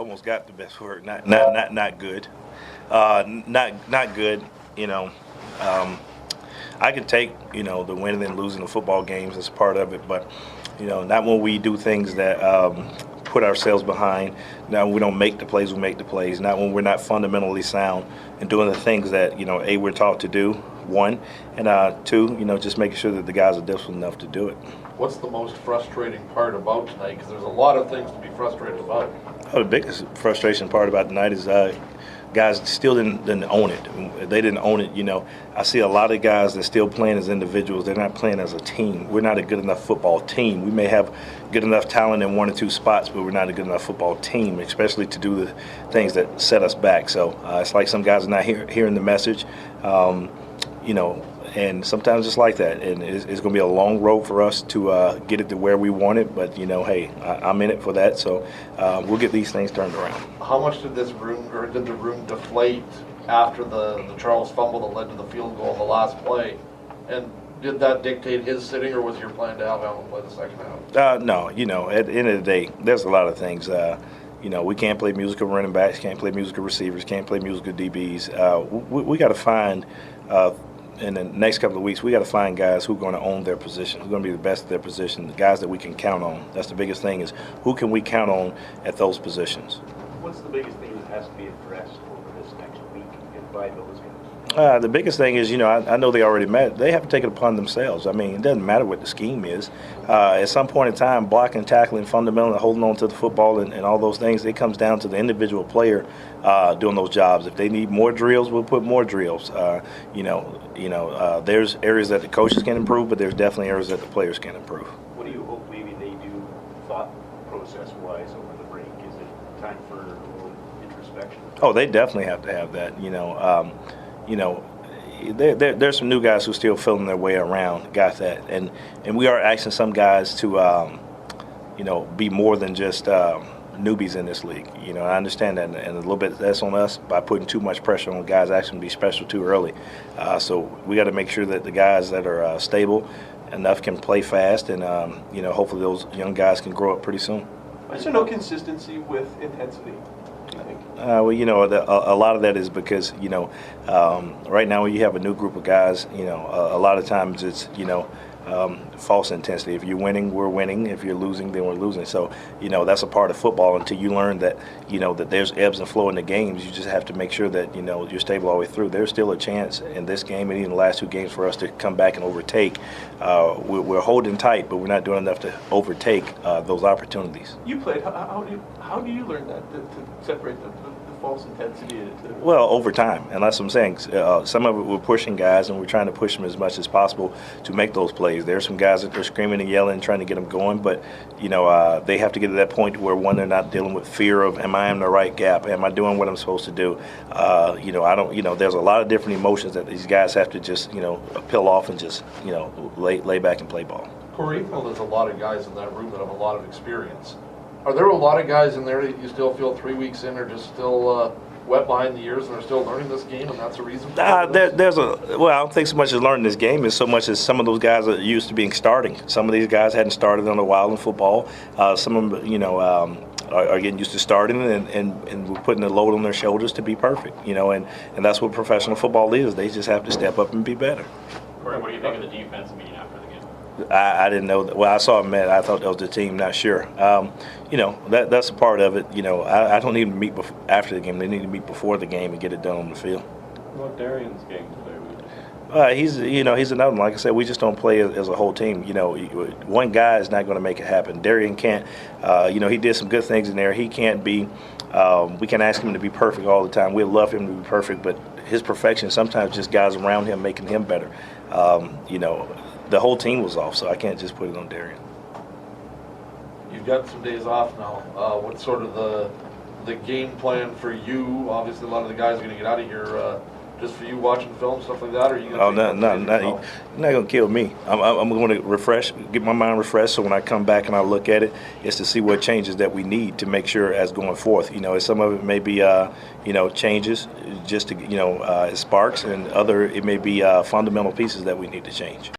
almost got the best word. Not good. Not good. I can take the winning and losing the football games as part of it, but not when we do things that put ourselves behind. Now we don't make the plays, we make the plays. Not when we're not fundamentally sound and doing the things that we're taught to do. One, and two, just making sure that the guys are disciplined enough to do it. What's the most frustrating part about tonight? Because there's a lot of things to be frustrated about. The biggest frustration part about tonight is guys still didn't own it. They didn't own it. I see a lot of guys that still playing as individuals. They're not playing as a team. We're not a good enough football team. We may have good enough talent in one or two spots, but we're not a good enough football team, especially to do the things that set us back. So it's like some guys are not hearing the message. And sometimes it's like that, and it's going to be a long road for us to get it to where we want it. But hey, I'm in it for that, so we'll get these things turned around. How much did the room deflate after the Charles fumble that led to the field goal in the last play? And did that dictate his sitting, or was your plan to have Allen play the second half? No, at the end of the day, there's a lot of things. We can't play musical running backs, can't play musical receivers, can't play musical DBs. We got to find. In the next couple of weeks, we got to find guys who are going to own their position, who are going to be the best at their position, the guys that we can count on. That's the biggest thing, is who can we count on at those positions. What's the biggest thing that has to be addressed over this next week and by those guys? The biggest thing is, I know they already met. They have to take it upon themselves. I mean, it doesn't matter what the scheme is. At some point in time, blocking, tackling, fundamentally holding on to the football and all those things, it comes down to the individual player doing those jobs. If they need more drills, we'll put more drills. There's areas that the coaches can improve, but there's definitely areas that the players can improve. What do you hope maybe they do thought process-wise over the break? Is it time for a little introspection? Oh, they definitely have to have that. There's some new guys who are still feeling their way around. Got that, and we are asking some guys to, be more than just newbies in this league. I understand that, and a little bit that's on us by putting too much pressure on guys actually to be special too early. So we got to make sure that the guys that are stable enough can play fast, and hopefully those young guys can grow up pretty soon. Is there no consistency with intensity? A lot of that is because, right now when you have a new group of guys, a lot of times it's, false intensity. If you're winning, we're winning. If you're losing, then we're losing. So, that's a part of football until you learn that, that there's ebbs and flow in the games. You just have to make sure that, you're stable all the way through. There's still a chance in this game and even the last two games for us to come back and overtake. We're holding tight, but we're not doing enough to overtake those opportunities. You played. How do you learn that to separate the false intensity? Well, over time, and that's what I'm saying. Some of it we're pushing guys, and we're trying to push them as much as possible to make those plays. There's some guys that are screaming and yelling, trying to get them going, but they have to get to that point where they're not dealing with fear of, am I in the right gap? Am I doing what I'm supposed to do? I don't. There's a lot of different emotions that these guys have to just peel off and just lay back and play ball. Corey, there's a lot of guys in that room that have a lot of experience. Are there a lot of guys in there that you still feel 3 weeks in are just still wet behind the ears and are still learning this game, and that's a reason? I don't think so much as learning this game is so much as some of those guys are used to being starting. Some of these guys hadn't started in a while in football. Some of them, are getting used to starting, and we're putting the load on their shoulders to be perfect. And that's what professional football is. They just have to step up and be better. Corey, what do you think of the defense meeting after the game? I didn't know that. Well, I saw them met. I thought that was the team. Not sure. That's a part of it. I don't need to meet after the game. They need to meet before the game and get it done on the field. What about Darian's game today? He's another one. Like I said, we just don't play as a whole team. One guy is not going to make it happen. Darian can't. He did some good things in there. He can't be. We can ask him to be perfect all the time. We'd love him to be perfect, but his perfection sometimes just guys around him making him better. The whole team was off, so I can't just put it on Darian. You've got some days off now. What's sort of the game plan for you? Obviously, a lot of the guys are going to get out of here. Just for you watching film, stuff like that, or are you going to? You're not going to kill me. I'm going to refresh, get my mind refreshed. So when I come back and I look at it, it's to see what changes that we need to make sure as going forth. Some of it may be changes just to sparks, and other it may be fundamental pieces that we need to change.